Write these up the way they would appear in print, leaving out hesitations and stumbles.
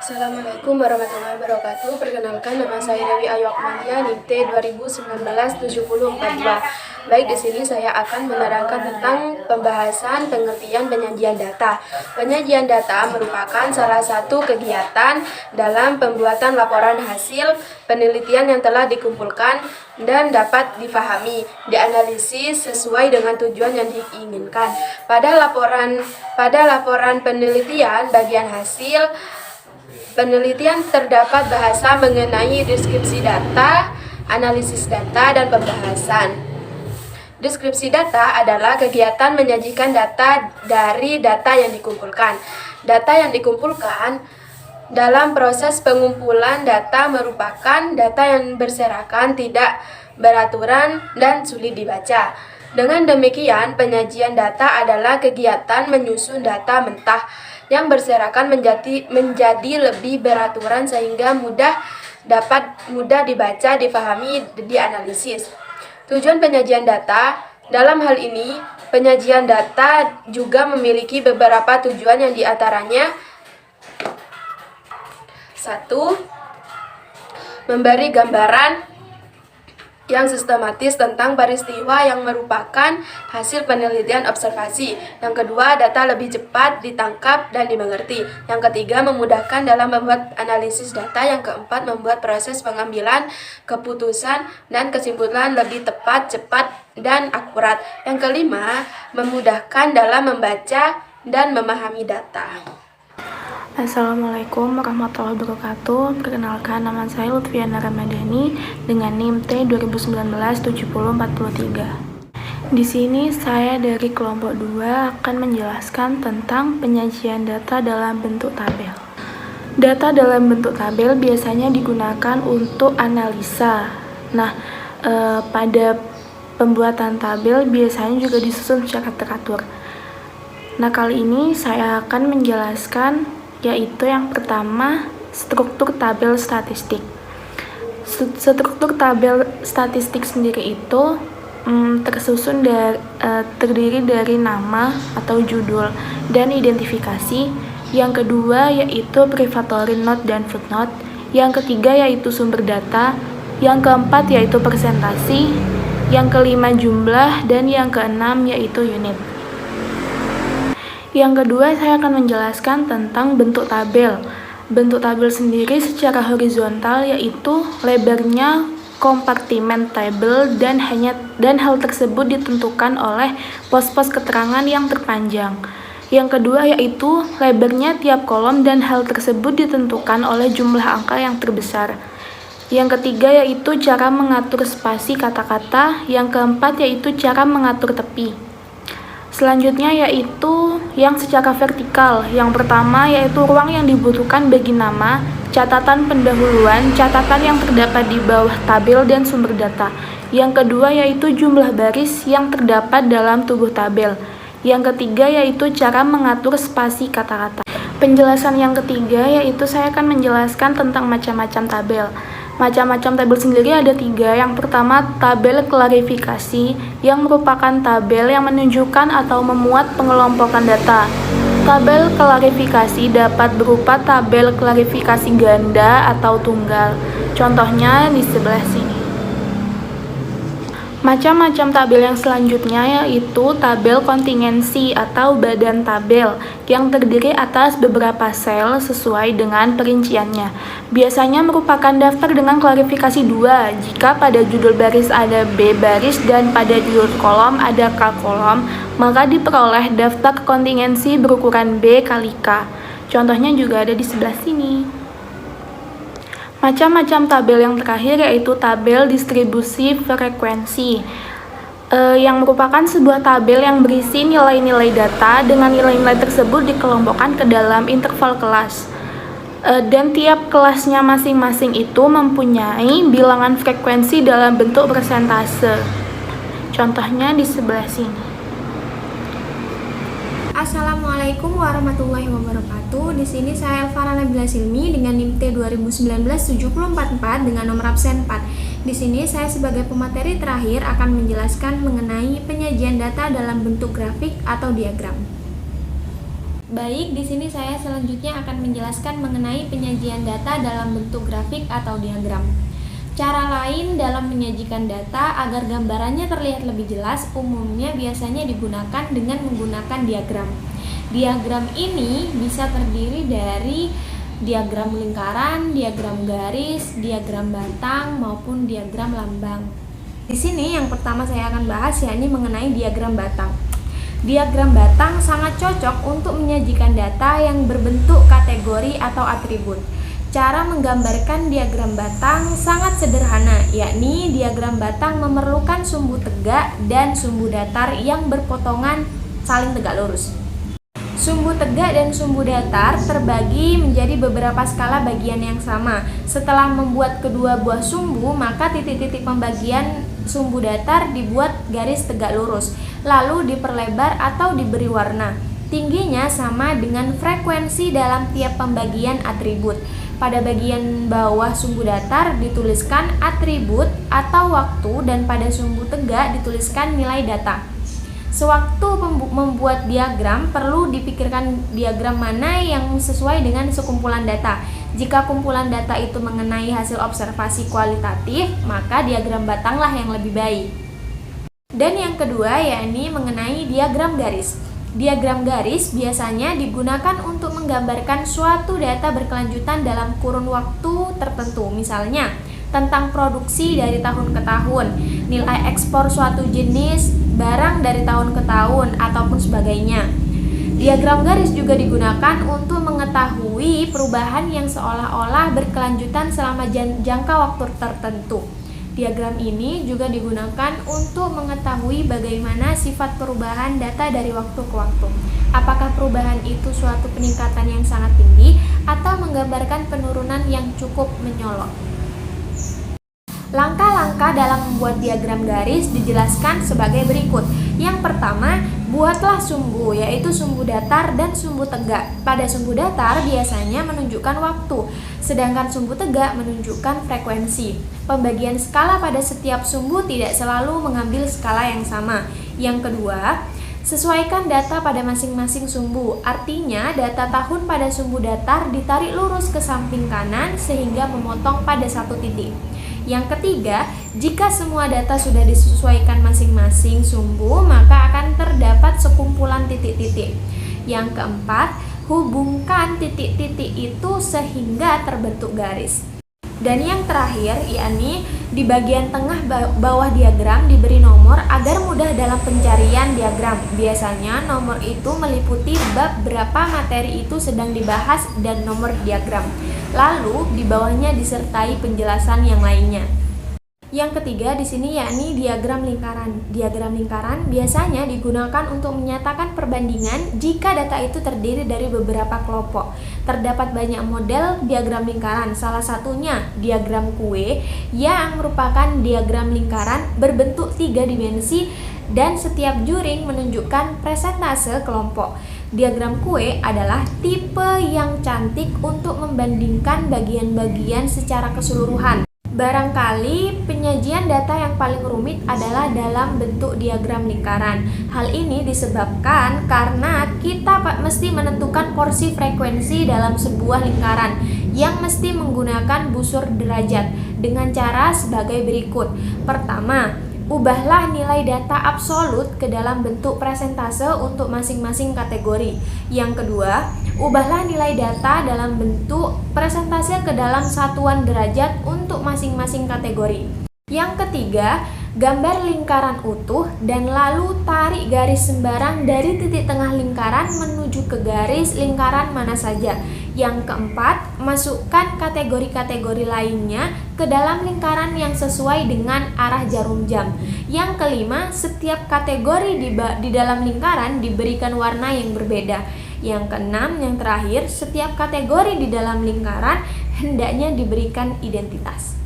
Assalamualaikum warahmatullahi wabarakatuh. Perkenalkan, nama saya Dewi Ayu Akmalia, NIM T 2019-7042. Baik, di sini saya akan menerangkan tentang pembahasan pengertian penyajian data. Penyajian data merupakan salah satu kegiatan dalam pembuatan laporan hasil penelitian yang telah dikumpulkan dan dapat difahami, dianalisis sesuai dengan tujuan yang diinginkan. Pada laporan penelitian bagian hasil penelitian terdapat bahasa mengenai deskripsi data, analisis data, dan pembahasan. Deskripsi data adalah kegiatan menyajikan data dari data yang dikumpulkan. Data yang dikumpulkan dalam proses pengumpulan data merupakan data yang berserakan, tidak beraturan, dan sulit dibaca. Dengan demikian, penyajian data adalah kegiatan menyusun data mentah yang berserakan menjadi lebih beraturan sehingga dapat mudah dibaca, difahami, dianalisis. Tujuan penyajian data dalam hal ini, penyajian data juga memiliki beberapa tujuan yang diantaranya: 1. Memberi gambaran yang sistematis tentang peristiwa yang merupakan hasil penelitian observasi. Yang kedua, data lebih cepat ditangkap dan dimengerti. Yang ketiga, memudahkan dalam membuat analisis data. Yang keempat, membuat proses pengambilan keputusan dan kesimpulan lebih tepat, cepat, dan akurat. Yang kelima, memudahkan dalam membaca dan memahami data. Assalamualaikum warahmatullahi wabarakatuh. Perkenalkan, nama saya Lutfiana Ramadhani dengan NIM T 2019-7043. Di sini saya dari kelompok 2 akan menjelaskan tentang penyajian data dalam bentuk tabel. Data dalam bentuk tabel biasanya digunakan untuk analisa. Nah, pada pembuatan tabel biasanya juga disusun secara teratur. Nah, kali ini saya akan menjelaskan yaitu yang pertama, struktur tabel statistik. Struktur tabel statistik sendiri itu terdiri dari nama atau judul dan identifikasi. Yang kedua yaitu prefatory note dan footnote. Yang ketiga yaitu sumber data. Yang keempat yaitu presentasi. Yang kelima jumlah, dan yang keenam yaitu unit. Yang kedua, saya akan menjelaskan tentang bentuk tabel. Bentuk tabel sendiri secara horizontal yaitu lebarnya kompartimen tabel dan hal tersebut ditentukan oleh pos-pos keterangan yang terpanjang. Yang kedua yaitu lebarnya tiap kolom dan hal tersebut ditentukan oleh jumlah angka yang terbesar. Yang ketiga yaitu cara mengatur spasi kata-kata. Yang keempat yaitu cara mengatur tepi. Selanjutnya yaitu yang secara vertikal. Yang pertama yaitu ruang yang dibutuhkan bagi nama, catatan pendahuluan, catatan yang terdapat di bawah tabel, dan sumber data. Yang kedua yaitu jumlah baris yang terdapat dalam tubuh tabel. Yang ketiga yaitu cara mengatur spasi kata-kata. Penjelasan yang ketiga yaitu saya akan menjelaskan tentang macam-macam tabel. Macam-macam tabel sendiri ada 3. Yang pertama, tabel klarifikasi, yang merupakan tabel yang menunjukkan atau memuat pengelompokan data. Tabel klarifikasi dapat berupa tabel klarifikasi ganda atau tunggal. Contohnya di sebelah sini. Macam-macam tabel yang selanjutnya yaitu tabel kontingensi atau badan tabel yang terdiri atas beberapa sel sesuai dengan perinciannya. Biasanya merupakan daftar dengan klarifikasi 2 jika pada judul baris ada B baris dan pada judul kolom ada K kolom, maka diperoleh daftar kontingensi berukuran B kali K. Contohnya juga ada di sebelah sini. Macam-macam tabel yang terakhir yaitu tabel distribusi frekuensi, yang merupakan sebuah tabel yang berisi nilai-nilai data dengan nilai-nilai tersebut dikelompokkan ke dalam interval kelas. Dan tiap kelasnya masing-masing itu mempunyai bilangan frekuensi dalam bentuk persentase. Contohnya di sebelah sini. Assalamualaikum warahmatullahi wabarakatuh. Di sini saya Elvara Nabila Silmi dengan NIM T 2019-7044 dengan nomor absen 4. Di sini saya sebagai pemateri terakhir akan menjelaskan mengenai penyajian data dalam bentuk grafik atau diagram. Baik, di sini saya selanjutnya akan menjelaskan mengenai penyajian data dalam bentuk grafik atau diagram. Cara lain dalam menyajikan data agar gambarannya terlihat lebih jelas umumnya biasanya digunakan dengan menggunakan diagram. Diagram ini bisa terdiri dari diagram lingkaran, diagram garis, diagram batang, maupun diagram lambang. Di sini yang pertama saya akan bahas yakni mengenai diagram batang. Diagram batang sangat cocok untuk menyajikan data yang berbentuk kategori atau atribut. Cara menggambarkan diagram batang sangat sederhana, yakni diagram batang memerlukan sumbu tegak dan sumbu datar yang berpotongan saling tegak lurus. Sumbu tegak dan sumbu datar terbagi menjadi beberapa skala bagian yang sama. Setelah membuat kedua buah sumbu, maka titik-titik pembagian sumbu datar dibuat garis tegak lurus, lalu diperlebar atau diberi warna. Tingginya sama dengan frekuensi dalam tiap pembagian atribut. Pada bagian bawah sumbu datar dituliskan atribut atau waktu, dan pada sumbu tegak dituliskan nilai data. Sewaktu membuat diagram, perlu dipikirkan diagram mana yang sesuai dengan sekumpulan data. Jika kumpulan data itu mengenai hasil observasi kualitatif, maka diagram batanglah yang lebih baik. Dan yang kedua yakni mengenai diagram garis. Diagram garis biasanya digunakan untuk menggambarkan suatu data berkelanjutan dalam kurun waktu tertentu. Misalnya, tentang produksi dari tahun ke tahun, nilai ekspor suatu jenis barang dari tahun ke tahun, ataupun sebagainya. Diagram garis juga digunakan untuk mengetahui perubahan yang seolah-olah berkelanjutan selama jangka waktu tertentu. Diagram ini juga digunakan untuk mengetahui bagaimana sifat perubahan data dari waktu ke waktu. Apakah perubahan itu suatu peningkatan yang sangat tinggi atau menggambarkan penurunan yang cukup menyolok. Langkah-langkah dalam membuat diagram garis dijelaskan sebagai berikut. Yang pertama, buatlah sumbu, yaitu sumbu datar dan sumbu tegak. Pada sumbu datar biasanya menunjukkan waktu, sedangkan sumbu tegak menunjukkan frekuensi. Pembagian skala pada setiap sumbu tidak selalu mengambil skala yang sama. Yang kedua, sesuaikan data pada masing-masing sumbu. Artinya, data tahun pada sumbu datar ditarik lurus ke samping kanan sehingga memotong pada satu titik. Yang ketiga, jika semua data sudah disesuaikan masing-masing sumbu, maka akan terdapat sekumpulan titik-titik. Yang keempat, hubungkan titik-titik itu sehingga terbentuk garis. Dan yang terakhir, yakni di bagian tengah bawah diagram diberi nomor agar mudah dalam pencarian diagram. Biasanya nomor itu meliputi bab berapa materi itu sedang dibahas dan nomor diagram. Lalu di bawahnya disertai penjelasan yang lainnya. Yang ketiga di sini yakni diagram lingkaran. Diagram lingkaran biasanya digunakan untuk menyatakan perbandingan jika data itu terdiri dari beberapa kelompok. Terdapat banyak model diagram lingkaran, salah satunya diagram kue yang merupakan diagram lingkaran berbentuk 3 dimensi dan setiap juring menunjukkan persentase kelompok. Diagram kue adalah tipe yang cantik untuk membandingkan bagian-bagian secara keseluruhan. Barangkali penyajian data yang paling rumit adalah dalam bentuk diagram lingkaran. Hal ini disebabkan karena kita mesti menentukan porsi frekuensi dalam sebuah lingkaran yang mesti menggunakan busur derajat dengan cara sebagai berikut. Pertama, ubahlah nilai data absolut ke dalam bentuk persentase untuk masing-masing kategori. Yang kedua, ubahlah nilai data dalam bentuk persentase ke dalam satuan derajat untuk masing-masing kategori. Yang ketiga, gambar lingkaran utuh dan lalu tarik garis sembarang dari titik tengah lingkaran menuju ke garis lingkaran mana saja. Yang keempat, masukkan kategori-kategori lainnya ke dalam lingkaran yang sesuai dengan arah jarum jam. Yang kelima, setiap kategori di dalam lingkaran diberikan warna yang berbeda. Yang keenam, yang terakhir, setiap kategori di dalam lingkaran hendaknya diberikan identitas.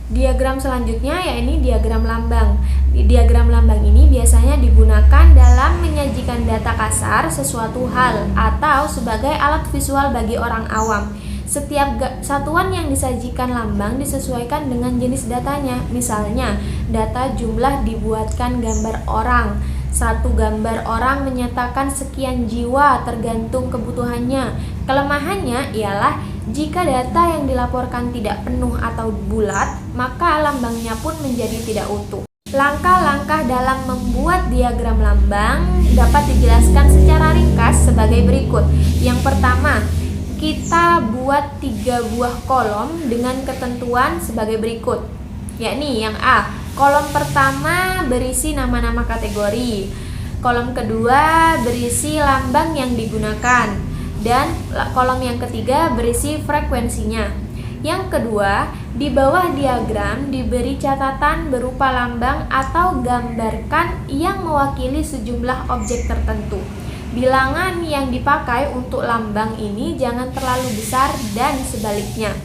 Diagram selanjutnya yakni diagram lambang. Diagram lambang ini biasanya digunakan dalam menyajikan data kasar sesuatu hal atau sebagai alat visual bagi orang awam. Setiap satuan yang disajikan lambang disesuaikan dengan jenis datanya. Misalnya, data jumlah dibuatkan gambar orang, Satu gambar orang menyatakan sekian jiwa tergantung kebutuhannya. Kelemahannya ialah jika data yang dilaporkan tidak penuh atau bulat, maka lambangnya pun menjadi tidak utuh. Langkah-langkah dalam membuat diagram lambang dapat dijelaskan secara ringkas sebagai berikut. Yang pertama, kita buat 3 buah kolom dengan ketentuan sebagai berikut, yakni yang A, kolom pertama berisi nama-nama kategori, kolom kedua berisi lambang yang digunakan, dan kolom yang ketiga berisi frekuensinya. Yang kedua, di bawah diagram diberi catatan berupa lambang atau gambarkan yang mewakili sejumlah objek tertentu. Bilangan yang dipakai untuk lambang ini jangan terlalu besar dan sebaliknya.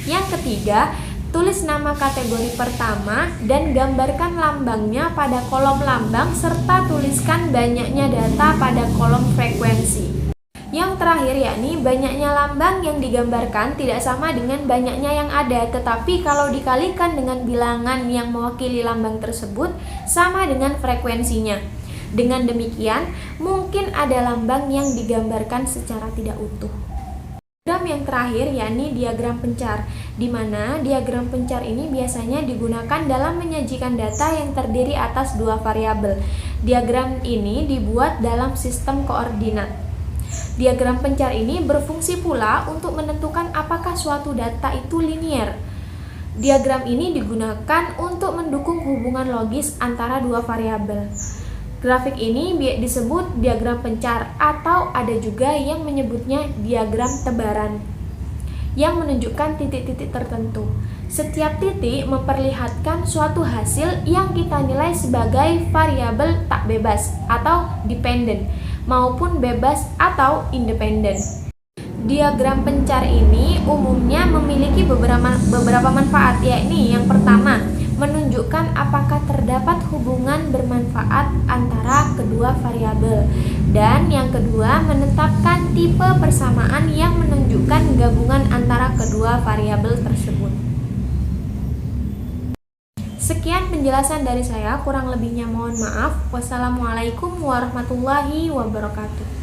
Yang ketiga, tulis nama kategori pertama dan gambarkan lambangnya pada kolom lambang serta tuliskan banyaknya data pada kolom frekuensi. Yang terakhir yakni banyaknya lambang yang digambarkan tidak sama dengan banyaknya yang ada, tetapi kalau dikalikan dengan bilangan yang mewakili lambang tersebut sama dengan frekuensinya. Dengan demikian, mungkin ada lambang yang digambarkan secara tidak utuh. Diagram yang terakhir yakni diagram pencar, di mana diagram pencar ini biasanya digunakan dalam menyajikan data yang terdiri atas 2 variabel. Diagram ini dibuat dalam sistem koordinat. Diagram pencar ini berfungsi pula untuk menentukan apakah suatu data itu linier. Diagram ini digunakan untuk mendukung hubungan logis antara 2 variabel. Grafik ini disebut diagram pencar atau ada juga yang menyebutnya diagram tebaran yang menunjukkan titik-titik tertentu. Setiap titik memperlihatkan suatu hasil yang kita nilai sebagai variabel tak bebas atau dependent maupun bebas atau independen. Diagram pencar ini umumnya memiliki beberapa manfaat, yakni yang pertama, menunjukkan apakah terdapat hubungan bermanfaat antara kedua variabel, dan yang kedua, menetapkan tipe persamaan yang menunjukkan gabungan antara kedua variabel tersebut. Sekian penjelasan dari saya, kurang lebihnya mohon maaf. Wassalamualaikum warahmatullahi wabarakatuh.